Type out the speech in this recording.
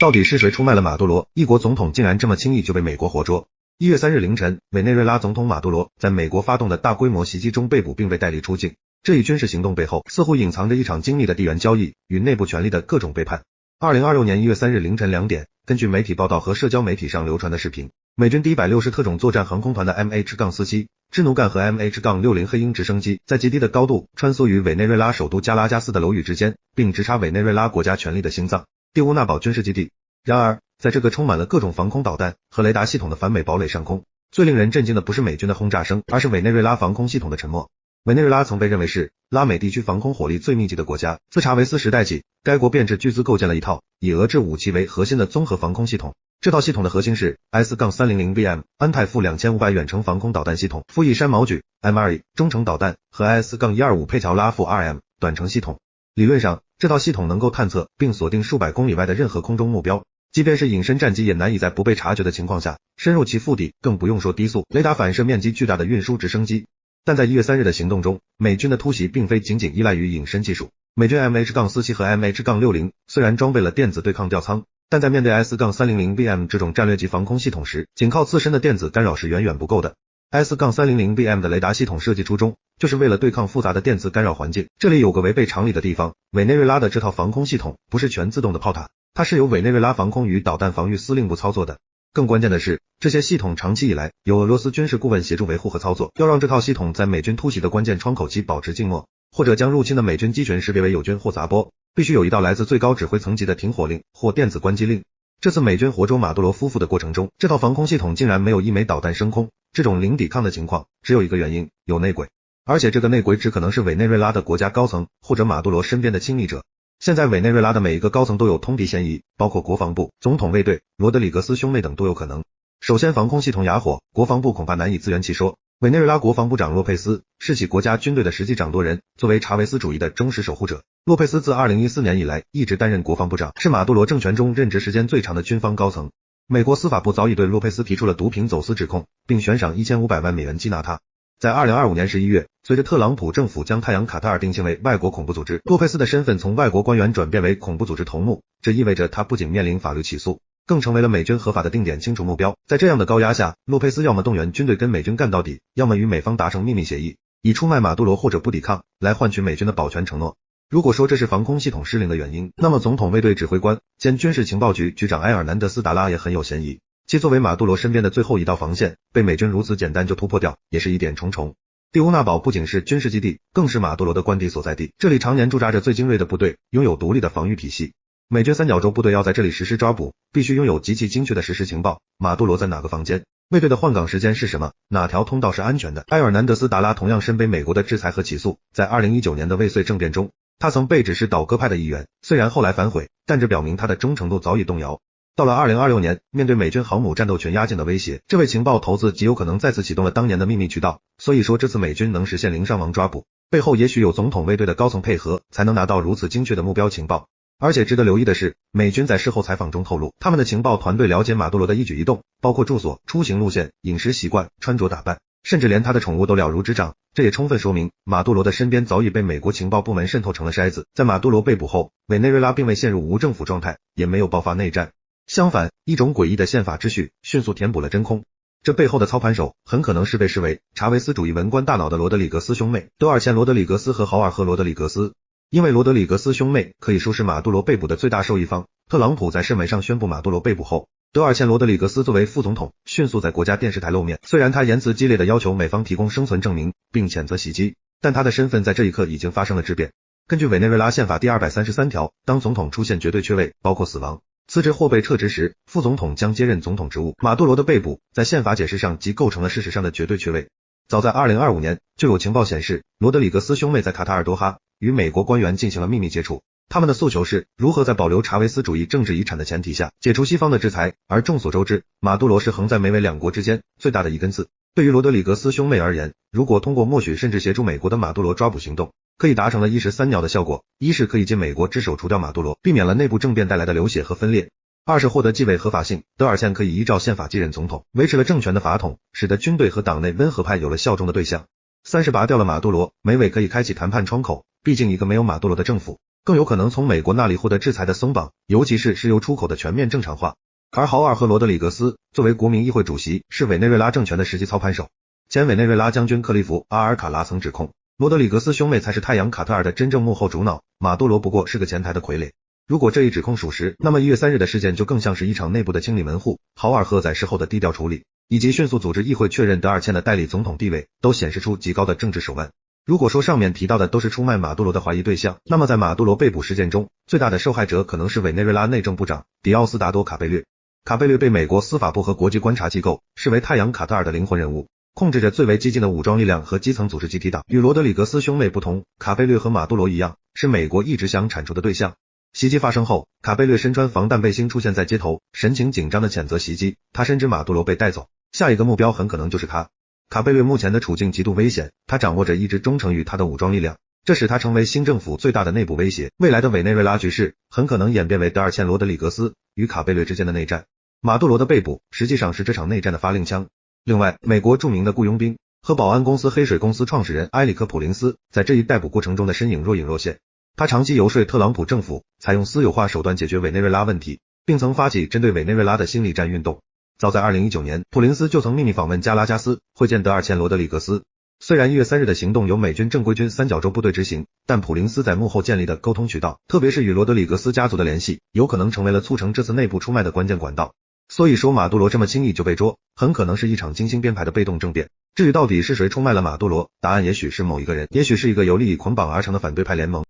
到底是谁出卖了马杜罗？一国总统竟然这么轻易就被美国活捉。1月3日凌晨，委内瑞拉总统马杜罗在美国发动的大规模袭击中被捕并被带离出境。这一军事行动背后似乎隐藏着一场精密的地缘交易与内部权力的各种背叛。2026年1月3日凌晨2点，根据媒体报道和社交媒体上流传的视频，美军第160特种作战航空团的 MH-47、支奴干和 MH-60 黑鹰直升机在极低的高度穿梭于委内瑞拉首都加拉加斯的楼宇之间，并直插委内瑞拉国家权力的心脏——蒂乌纳堡军事基地。然而，在这个充满了各种防空导弹和雷达系统的反美堡垒上空，最令人震惊的不是美军的轰炸声，而是委内瑞拉防空系统的沉默。委内瑞拉曾被认为是拉美地区防空火力最密集的国家，自查韦斯时代起，该国便斥巨资构建了一套以俄制武器为核心的综合防空系统。这套系统的核心是 S-300BM 安泰富2500远程防空导弹系统、富翼山毛榉 M2 中程导弹和 S-125佩乔拉夫 RM 短程系统。理论上，这套系统能够探测并锁定数百公里外的任何空中目标，即便是隐身战机也难以在不被察觉的情况下深入其腹地，更不用说低速、雷达反射面积巨大的运输直升机。但在1月3日的行动中，美军的突袭并非仅仅依赖于隐身技术。美军 MH-47 和 MH-60 虽然装备了电子对抗吊舱，但在面对 S-300BM 这种战略级防空系统时，仅靠自身的电子干扰是远远不够的。S-300BM 的雷达系统设计初衷就是为了对抗复杂的电子干扰环境。这里有个违背常理的地方，委内瑞拉的这套防空系统不是全自动的炮塔，它是由委内瑞拉防空与导弹防御司令部操作的。更关键的是，这些系统长期以来由俄罗斯军事顾问协助维护和操作，要让这套系统在美军突袭的关键窗口期保持静默，或者将入侵的美军机群识别为友军或杂波，必须有一道来自最高指挥层级的停火令或电子关机令。这次美军活捉马杜罗夫妇的过程中，这套防空系统竟然没有一枚导弹升空，这种零抵抗的情况只有一个原因，有内鬼。而且这个内鬼只可能是委内瑞拉的国家高层或者马杜罗身边的亲密者。现在委内瑞拉的每一个高层都有通敌嫌疑，包括国防部、总统卫队、罗德里格斯兄妹等都有可能。首先，防空系统哑火，国防部恐怕难以自圆其说。委内瑞拉国防部长洛佩斯是其国家军队的实际掌舵人，作为查韦斯主义的忠实守护者，洛佩斯自2014年以来一直担任国防部长，是马杜罗政权中任职时间最长的军方高层。美国司法部早已对洛佩斯提出了毒品走私指控，并悬赏1500万美元缉拿他。在2025年11月，随着特朗普政府将太阳卡塔尔定性为外国恐怖组织，洛佩斯的身份从外国官员转变为恐怖组织头目，这意味着他不仅面临法律起诉，更成为了美军合法的定点清除目标。在这样的高压下，洛佩斯要么动员军队跟美军干到底，要么与美方达成秘密协议，以出卖马杜罗或者不抵抗来换取美军的保全承诺。如果说这是防空系统失灵的原因，那么总统卫队指挥官兼军事情报局局长埃尔南德斯达拉也很有嫌疑。其作为马杜罗身边的最后一道防线，被美军如此简单就突破掉，也是疑点重重。蒂乌纳堡不仅是军事基地，更是马杜罗的官邸所在地，这里常年驻扎着最精锐的部队，拥有独立的防御体系。美军三角洲部队要在这里实施抓捕，必须拥有极其精确的实时情报，马杜罗在哪个房间，卫队的换岗时间是什么，哪条通道是安全的。埃尔南德斯达拉同样身背美国的制裁和起诉，在2019年的未遂政变中，他曾被指是倒戈派的一员，虽然后来反悔，但这表明他的忠诚度早已动摇。到了2026年，面对美军航母战斗群压境的威胁，这位情报头子极有可能再次启动了当年的秘密渠道。所以说这次美军能实现零伤亡抓捕，背后也许有总统卫队的高层配合，才能拿到如此精确的目标情报。而且值得留意的是，美军在事后采访中透露，他们的情报团队了解马杜罗的一举一动，包括住所、出行路线、饮食习惯、穿着打扮，甚至连他的宠物都了如指掌。这也充分说明马杜罗的身边早已被美国情报部门渗透成了筛子。在马杜罗被捕后，委内瑞拉并未陷入无政府状态，也没有爆发内战。相反，一种诡异的宪法秩序迅速填补了真空。这背后的操盘手很可能是被视为查韦斯主义文官大脑的罗德里格斯兄妹德尔茜·罗德里格斯和豪尔赫·罗德里格斯。因为罗德里格斯兄妹可以说是马杜罗被捕的最大受益方，特朗普在审委上宣布马杜罗被捕后，德尔茜·罗德里格斯作为副总统迅速在国家电视台露面。虽然他言辞激烈的要求美方提供生存证明，并谴责袭击，但他的身份在这一刻已经发生了质变。根据委内瑞拉宪法第233条，当总统出现绝对缺位，包括死亡、辞职或被撤职时，副总统将接任总统职务。马杜罗的被捕在宪法解释上即构成了事实上的绝对缺位。早在2025年就有情报显示，罗德里格斯兄妹在卡塔尔多哈与美国官员进行了秘密接触，他们的诉求是如何在保留查韦斯主义政治遗产的前提下解除西方的制裁。而众所周知，马杜罗是横在美委两国之间最大的一根刺。对于罗德里格斯兄妹而言，如果通过默许甚至协助美国的马杜罗抓捕行动，可以达成了一石三鸟的效果。一是可以借美国之手除掉马杜罗，避免了内部政变带来的流血和分裂；二是获得继位合法性，德尔茜可以依照宪法继任总统，维持了政权的法统，使得军队和党内温和派有了效忠的对象；三是拔掉了马杜罗，美委可以开启谈判窗口，毕竟一个没有马杜罗的政府更有可能从美国那里获得制裁的松绑，尤其是石油出口的全面正常化。而豪尔和罗德里格斯作为国民议会主席，是委内瑞拉政权的实际操盘手。前委内瑞拉将军克利夫·阿尔卡拉曾指控，罗德里格斯兄妹才是太阳卡特尔的真正幕后主脑，马杜罗不过是个前台的傀儡。如果这一指控属实，那么1月3日的事件就更像是一场内部的清理门户，豪尔赫在事后的低调处理，以及迅速组织议会确认德尔茜的代理总统地位，都显示出极高的政治手腕。如果说上面提到的都是出卖马杜罗的怀疑对象，那么在马杜罗被捕事件中，最大的受害者可能是委内瑞拉内政部长迪奥斯达多·卡贝略。卡贝略被美国司法部和国际观察机构视为太阳卡特尔的灵魂人物，控制着最为激进的武装力量和基层组织集体党。与罗德里格斯兄妹不同，卡贝略和马杜罗一样，是美国一直想铲除的对象。袭击发生后，卡贝略身穿防弹背心出现在街头，神情紧张地谴责袭击，他深知马杜罗被带走，下一个目标很可能就是他。卡贝略目前的处境极度危险，他掌握着一支忠诚于他的武装力量，这使他成为新政府最大的内部威胁。未来的委内瑞拉局势很可能演变为德尔茜罗德里格斯与卡贝略之间的内战。马杜罗的被捕实际上是这场内战的发令枪。另外，美国著名的雇佣兵和保安公司黑水公司创始人埃里克普林斯在这一逮捕过程中的身影若隐若现。他长期游说特朗普政府采用私有化手段解决委内瑞拉问题，并曾发起针对委内瑞拉的心理战运动。早在2019年，普林斯就曾秘密访问加拉加斯，会见德尔茜罗德里格斯。虽然1月3日的行动由美军正规军三角洲部队执行，但普林斯在幕后建立的沟通渠道，特别是与罗德里格斯家族的联系，有可能成为了促成这次内部出卖的关键管道。所以说马杜罗这么轻易就被捉，很可能是一场精心编排的被动政变。至于到底是谁出卖了马杜罗，答案也许是某一个人，也许是一个由利益捆绑而成的反对派联盟。